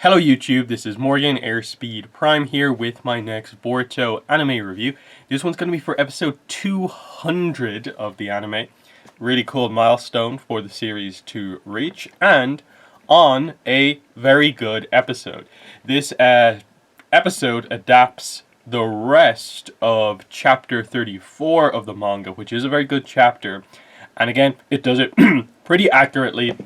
Hello YouTube, this is Morgan Airspeed Prime here with my next Boruto anime review. This one's going to be for episode 200 of the anime. Really cool milestone for the series to reach, and on a very good episode. This episode adapts the rest of chapter 34 of the manga, which is a very good chapter. And again, it does it pretty accurately.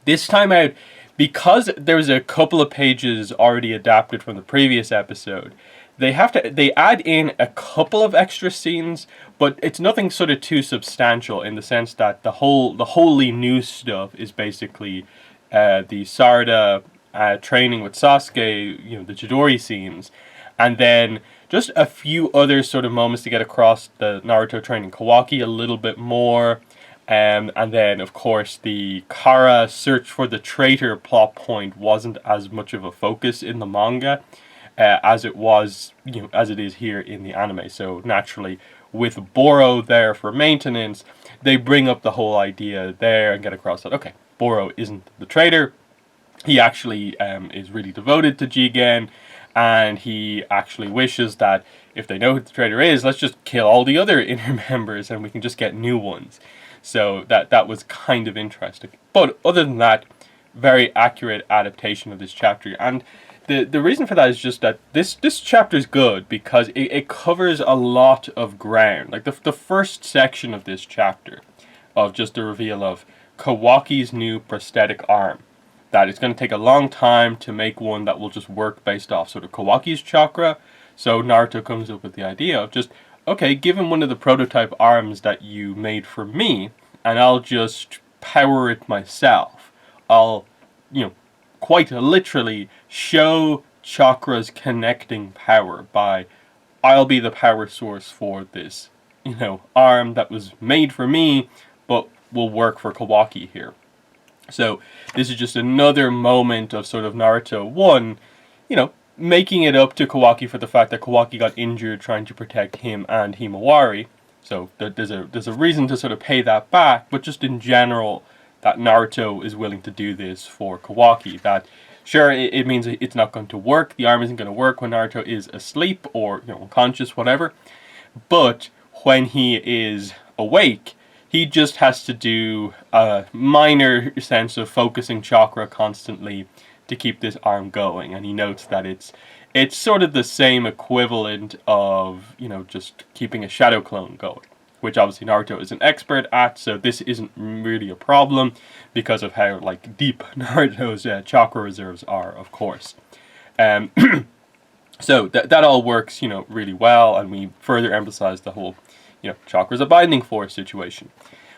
This time out, because there's a couple of pages already adapted from the previous episode, they add in a couple of extra scenes, but it's nothing sort of too substantial in the sense that the wholly new stuff is basically the Sarada training with Sasuke, the Chidori scenes, and then just a few other sort of moments to get across the Naruto training Kawaki a little bit more. And then, of course, the Kara search for the traitor plot point wasn't as much of a focus in the manga as it was, as it is here in the anime. So naturally, with Boro there for maintenance, they bring up the whole idea there and get across that, okay, Boro isn't the traitor. He actually is really devoted to Jigen, and he actually wishes that if they know who the traitor is, let's just kill all the other inner members and we can just get new ones. So that was kind of interesting. But other than that, very accurate adaptation of this chapter. And the reason for that is just that this chapter is good because it covers a lot of ground. Like the first section of this chapter, of just the reveal of Kawaki's new prosthetic arm. That it's going to take a long time to make one that will just work based off sort of Kawaki's chakra. So Naruto comes up with the idea of just, okay, give him one of the prototype arms that you made for me, and I'll just power it myself. I'll, quite literally show chakras connecting power by, I'll be the power source for this, arm that was made for me, but will work for Kawaki here. So this is just another moment of sort of Naruto 1, making it up to Kawaki for the fact that Kawaki got injured trying to protect him and Himawari. So there's a reason to sort of pay that back, but just in general, that Naruto is willing to do this for Kawaki. That, sure, it means it's not going to work, the arm isn't going to work when Naruto is asleep or, unconscious, whatever. But when he is awake, he just has to do a minor sense of focusing chakra constantly to keep this arm going, and he notes that it's sort of the same equivalent of, just keeping a shadow clone going, which obviously Naruto is an expert at, so this isn't really a problem because of how, deep Naruto's chakra reserves are, of course. So that all works, really well, and we further emphasize the whole, chakra's a binding force situation.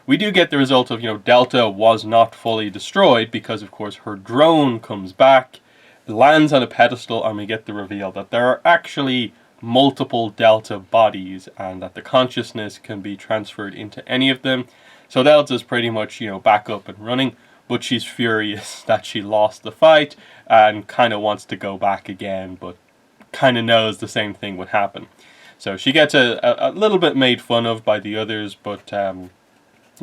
We do get the result of, Delta was not fully destroyed because, of course, her drone comes back, lands on a pedestal, and we get the reveal that there are actually multiple Delta bodies and that the consciousness can be transferred into any of them. So Delta's pretty much, back up and running, but she's furious that she lost the fight and kind of wants to go back again, but kind of knows the same thing would happen. So she gets a little bit made fun of by the others, but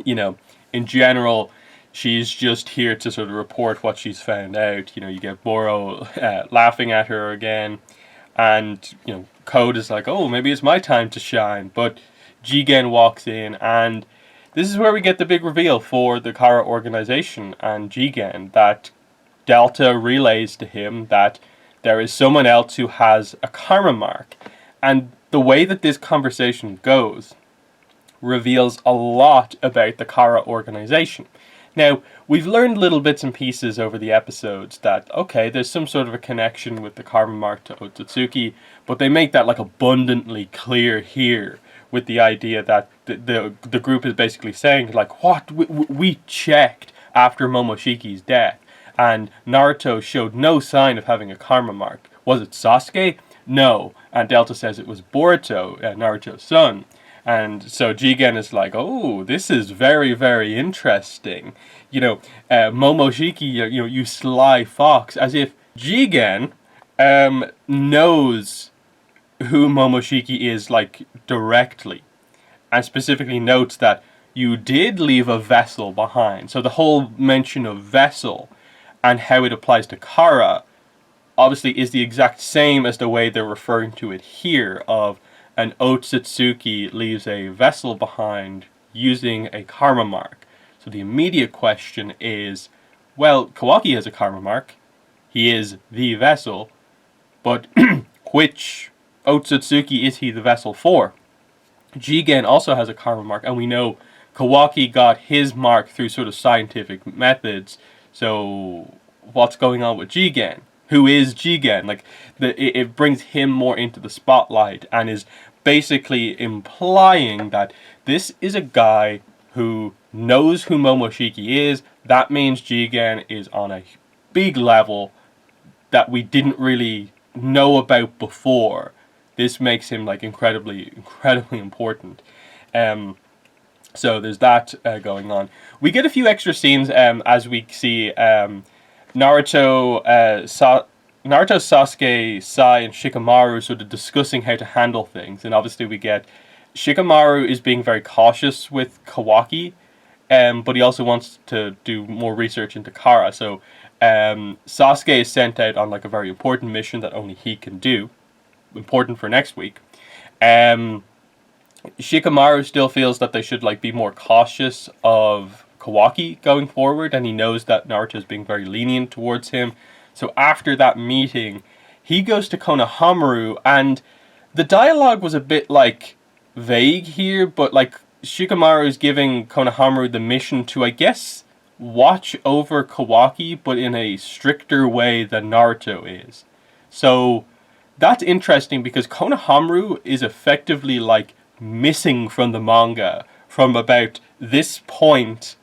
in general, she's just here to sort of report what she's found out. You get Boro laughing at her again, and, Code is like, oh, maybe it's my time to shine. But Jigen walks in, and this is where we get the big reveal for the Kara organization and Jigen, that Delta relays to him that there is someone else who has a karma mark. And the way that this conversation goes reveals a lot about the Kara organization. Now, we've learned little bits and pieces over the episodes that, okay, there's some sort of a connection with the karma mark to Otsutsuki, but they make that abundantly clear here with the idea that the group is basically saying, what? We checked after Momoshiki's death, and Naruto showed no sign of having a karma mark. Was it Sasuke? No. And Delta says it was Boruto, Naruto's son. And so Jigen is like, oh, this is very, very interesting. Momoshiki, you sly fox. As if Jigen knows who Momoshiki is, directly. And specifically notes that you did leave a vessel behind. So the whole mention of vessel and how it applies to Kara obviously is the exact same as the way they're referring to it here, of an Otsutsuki leaves a vessel behind using a karma mark. So the immediate question is, well, Kawaki has a karma mark. He is the vessel, but which Otsutsuki is he the vessel for? Jigen also has a karma mark, and we know Kawaki got his mark through sort of scientific methods. So what's going on with Jigen? Who is Jigen? Like, it brings him more into the spotlight and is basically implying that this is a guy who knows who Momoshiki is. That means Jigen is on a big level that we didn't really know about before. This makes him like incredibly important. So there's that going on. We get a few extra scenes as we see Naruto, Sasuke, Sai, and Shikamaru sort of discussing how to handle things. And obviously we get Shikamaru is being very cautious with Kawaki, but he also wants to do more research into Kara. So Sasuke is sent out on like a very important mission that only he can do. Important for next week. Shikamaru still feels that they should like be more cautious of Kawaki going forward, and he knows that Naruto is being very lenient towards him. So after that meeting, he goes to Konohamaru, and the dialogue was a bit like vague here, but like Shikamaru is giving Konohamaru the mission to, I guess, watch over Kawaki, but in a stricter way than Naruto is. So that's interesting because Konohamaru is effectively like missing from the manga from about this point,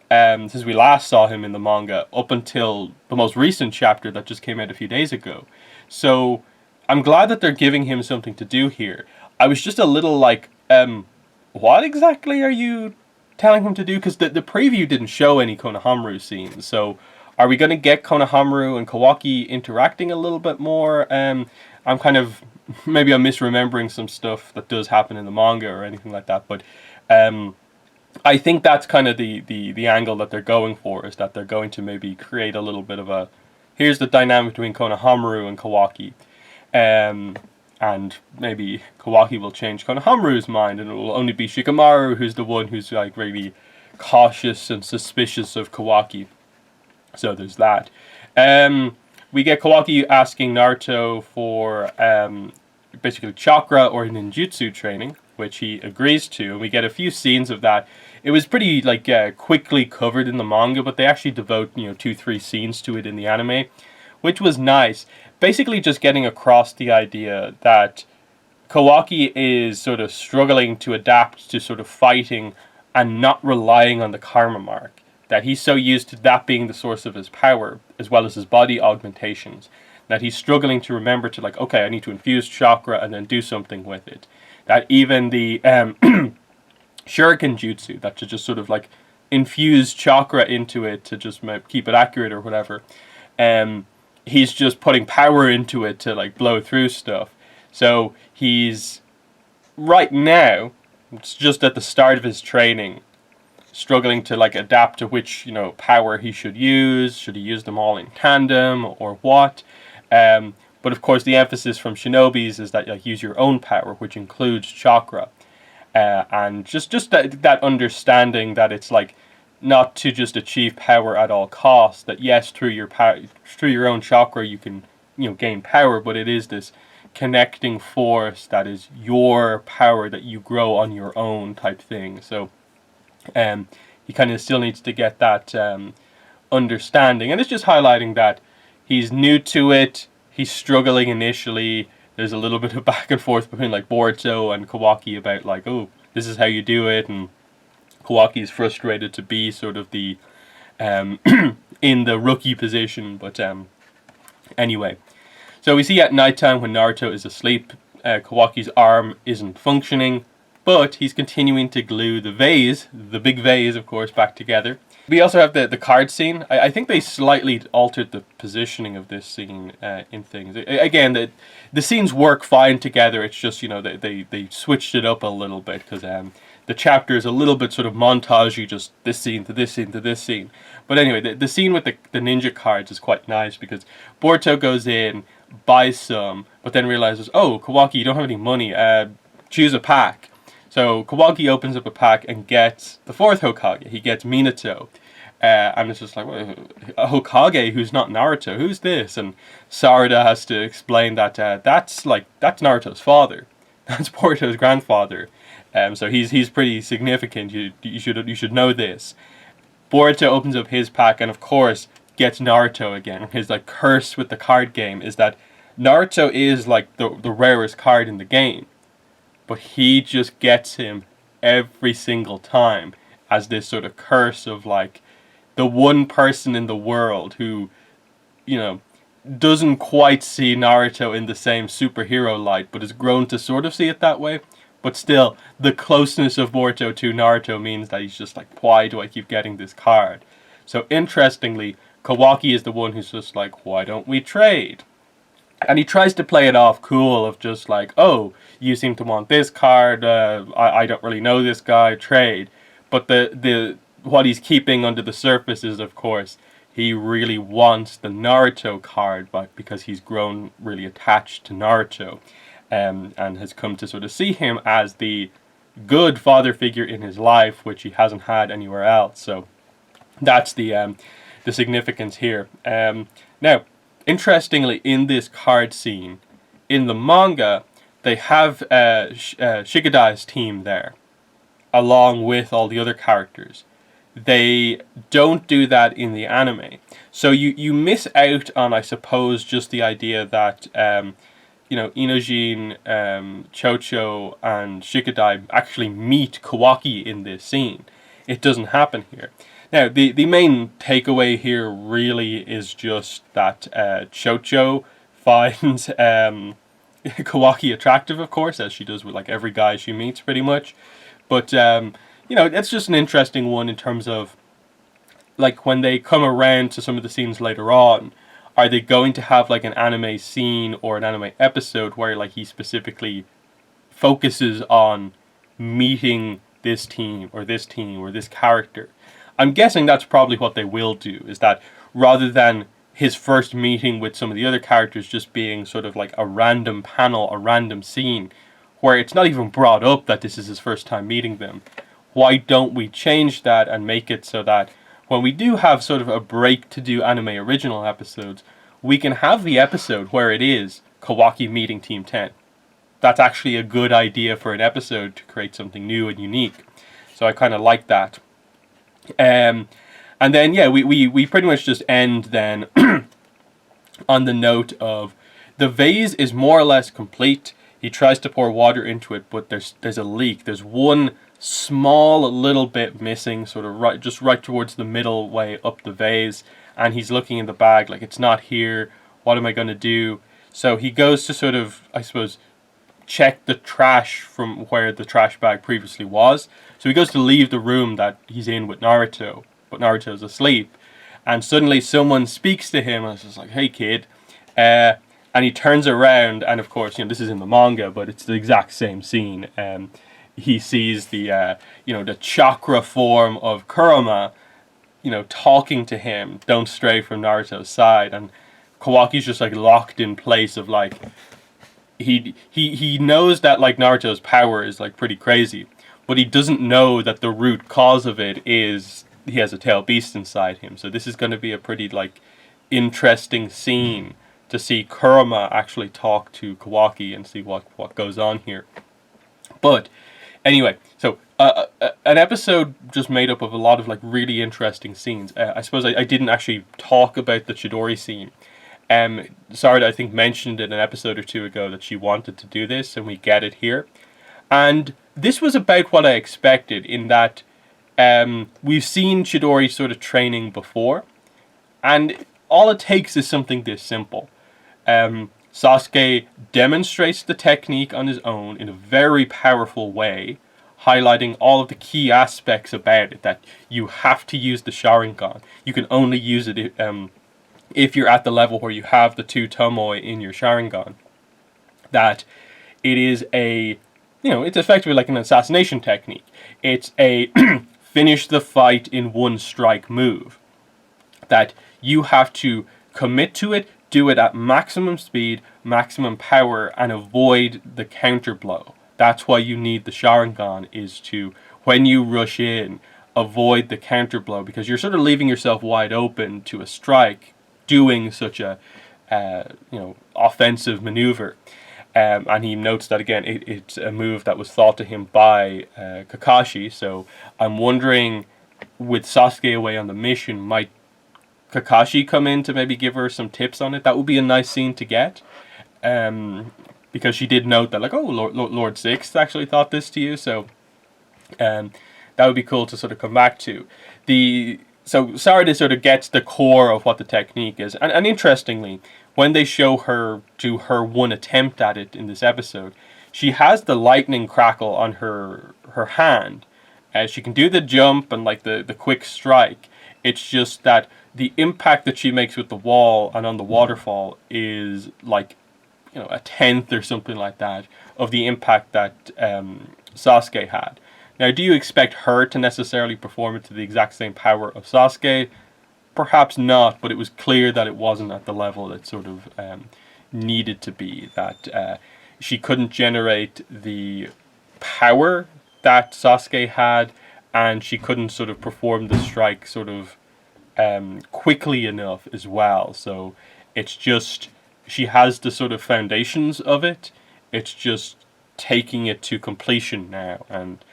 since we last saw him in the manga, up until the most recent chapter that just came out a few days ago. So I'm glad that they're giving him something to do here. I was just a little like, what exactly are you telling him to do? Because the preview didn't show any Konohamaru scenes. So are we going to get Konohamaru and Kawaki interacting a little bit more? I'm kind of, maybe I'm misremembering some stuff that does happen in the manga or anything like that, but I think that's kind of the angle that they're going for, is that they're going to maybe create a little bit of a, here's the dynamic between Konohamaru and Kawaki, and maybe Kawaki will change Konohamaru's mind, and it will only be Shikamaru who's the one who's like really cautious and suspicious of Kawaki. So there's that. We get Kawaki asking Naruto for basically chakra or ninjutsu training, which he agrees to, and we get a few scenes of that. It was pretty like quickly covered in the manga, but they actually devote 2-3 scenes to it in the anime, which was nice. Basically just getting across the idea that Kawaki is sort of struggling to adapt to sort of fighting and not relying on the karma mark. That he's so used to that being the source of his power, as well as his body augmentations, that he's struggling to remember to like, okay, I need to infuse chakra and then do something with it. That even the Shuriken Jutsu, that to just sort of like infuse chakra into it to just keep it accurate or whatever, he's just putting power into it to like blow through stuff. So he's, right now, it's just at the start of his training, struggling to like adapt to which power he should use. Should he use them all in tandem or what? But of course the emphasis from Shinobis is that use your own power, which includes chakra, and just that understanding that it's like not to just achieve power at all costs. That yes, through your own chakra you can gain power, but it is this connecting force that is your power that you grow on your own type thing. So he kind of still needs to get that understanding, and it's just highlighting that he's new to it, he's struggling initially. There's a little bit of back and forth between like Boruto and Kawaki about like, oh, this is how you do it, and Kawaki is frustrated to be sort of the in the rookie position, but anyway. So we see at nighttime when Naruto is asleep, Kawaki's arm isn't functioning, but he's continuing to glue the vase, the big vase, of course, back together. We also have the card scene. I think they slightly altered the positioning of this scene in things. Again, the scenes work fine together. It's just, they switched it up a little bit because the chapter is a little bit sort of montagey, just this scene to this scene to this scene. But anyway, the scene with the ninja cards is quite nice because Boruto goes in, buys some, but then realizes, oh, Kawaki, you don't have any money. Choose a pack. So Kawaki opens up a pack and gets the fourth Hokage. He gets Minato. And it's just like, well, a Hokage who's not Naruto, who's this? And Sarada has to explain that that's Naruto's father. That's Boruto's grandfather. So he's pretty significant. You should know this. Boruto opens up his pack and of course gets Naruto again. His like curse with the card game is that Naruto is like the rarest card in the game, but he just gets him every single time as this sort of curse of like the one person in the world who, you know, doesn't quite see Naruto in the same superhero light, but has grown to sort of see it that way. But still, the closeness of Boruto to Naruto means that he's just like, why do I keep getting this card? So interestingly, Kawaki is the one who's just like, why don't we trade? And he tries to play it off cool of just like, oh, you seem to want this card, I don't really know this guy, trade. But the what he's keeping under the surface is, of course, he really wants the Naruto card, but because he's grown really attached to Naruto, and has come to sort of see him as the good father figure in his life, which he hasn't had anywhere else. So that's the significance here. Now, interestingly, in this card scene, in the manga, they have Shigadai's team there, along with all the other characters. They don't do that in the anime. So you miss out on, I suppose, just the idea that Inojin, Chocho, and Shikadai actually meet Kawaki in this scene. It doesn't happen here. Now, the main takeaway here really is just that Chocho finds Kawaki attractive, of course, as she does with like every guy she meets, pretty much. But it's just an interesting one in terms of like when they come around to some of the scenes later on. Are they going to have like an anime scene or an anime episode where like he specifically focuses on meeting this team or this character? I'm guessing that's probably what they will do, is that rather than his first meeting with some of the other characters just being sort of like a random panel, a random scene, where it's not even brought up that this is his first time meeting them, why don't we change that and make it so that when we do have sort of a break to do anime original episodes, we can have the episode where it is Kawaki meeting Team 10. That's actually a good idea for an episode to create something new and unique. So I kind of like that. And then, yeah, we pretty much just end then on the note of the vase is more or less complete. He tries to pour water into it, but there's a leak. There's one small little bit missing, sort of right towards the middle way up the vase, and he's looking in the bag like, it's not here, what am I going to do? So he goes to sort of, I suppose, check the trash from where the trash bag previously was. So he goes to leave the room that he's in with Naruto, but Naruto's asleep, and suddenly someone speaks to him and it's just like, hey kid, and he turns around, and of course, this is in the manga, but it's the exact same scene. He sees the chakra form of Kurama, talking to him, don't stray from Naruto's side, and Kawaki's just like locked in place of like, he knows that like Naruto's power is like pretty crazy, but he doesn't know that the root cause of it is he has a tail beast inside him. So this is going to be a pretty like interesting scene to see Kurama actually talk to Kawaki and see what goes on here. But anyway, so an episode just made up of a lot of like really interesting scenes. I suppose I didn't actually talk about the Chidori scene. Sarada, I think, mentioned in an episode or two ago that she wanted to do this, and we get it here. And this was about what I expected, in that we've seen Chidori sort of training before, and all it takes is something this simple. Sasuke demonstrates the technique on his own in a very powerful way, highlighting all of the key aspects about it, that you have to use the Sharingan. You can only use it if you're at the level where you have the 2 Tomoe in your Sharingan. That it is a it's effectively like an assassination technique. It's a finish the fight in one strike move that you have to commit to it, do it at maximum speed, maximum power, and avoid the counter blow. That's why you need the Sharingan, is to, when you rush in, avoid the counter blow, because you're sort of leaving yourself wide open to a strike doing such a offensive maneuver. And he notes that again, it's a move that was thought to him by Kakashi. So I'm wondering, with Sasuke away on the mission, might Kakashi come in to maybe give her some tips on it? That would be a nice scene to get. Because she did note that, like, oh, Lord Six actually thought this to you. So that would be cool to sort of come back to. So Sarada sort of gets the core of what the technique is. And interestingly, when they show her do her one attempt at it in this episode, she has the lightning crackle on her hand. She can do the jump and like the quick strike. It's just that the impact that she makes with the wall and on the waterfall is like, a tenth or something like that of the impact that Sasuke had. Now, do you expect her to necessarily perform it to the exact same power of Sasuke? Perhaps not, but it was clear that it wasn't at the level it sort of needed to be, that she couldn't generate the power that Sasuke had, and she couldn't sort of perform the strike sort of quickly enough as well. So it's just, she has the sort of foundations of it, it's just taking it to completion now. And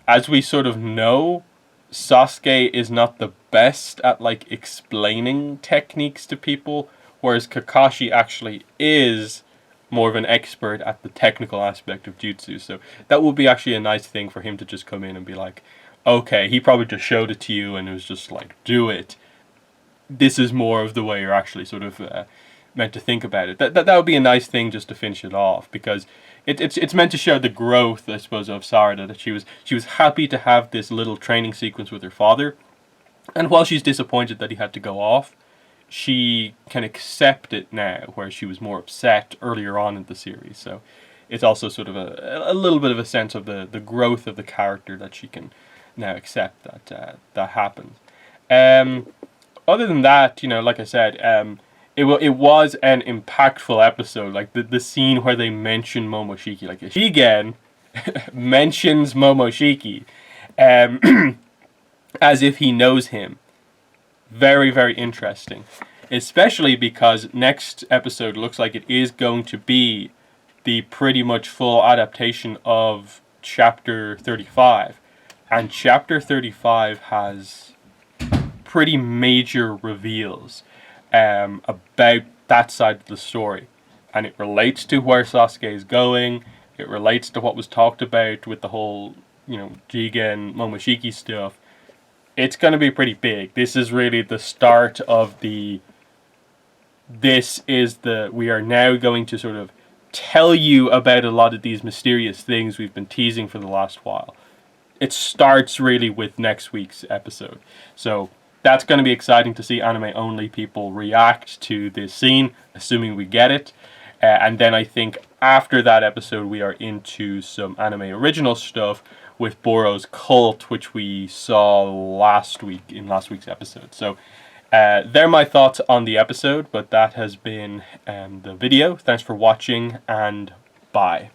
as we sort of know, Sasuke is not the best at like explaining techniques to people, whereas Kakashi actually is more of an expert at the technical aspect of jutsu. So that would be actually a nice thing for him to just come in and be like, okay, he probably just showed it to you and it was just like, do it. This is more of the way you're actually sort of meant to think about it. That would be a nice thing just to finish it off, because it's meant to show the growth, I suppose, of Sarada, that she was happy to have this little training sequence with her father, and while she's disappointed that he had to go off, she can accept it now, where she was more upset earlier on in the series. So it's also sort of a little bit of a sense of the growth of the character, that she can now accept that happens. Other than that, like I said, it was an impactful episode. Like the scene where they mention Momoshiki, like Shigen mentions Momoshiki, as if he knows him. Very, very interesting, especially because next episode looks like it is going to be the pretty much full adaptation of Chapter 35, and Chapter 35 has pretty major reveals about that side of the story, and it relates to where Sasuke is going. It relates to what was talked about with the whole, Jigen Momoshiki stuff. It's going to be pretty big. This is really the start of we are now going to sort of tell you about a lot of these mysterious things we've been teasing for the last while. It starts really with next week's episode. So that's going to be exciting to see anime only people react to this scene, assuming we get it. And then I think after that episode, we are into some anime original stuff with Boro's Cult, which we saw last week's episode. So they're my thoughts on the episode, but that has been the video. Thanks for watching, and bye.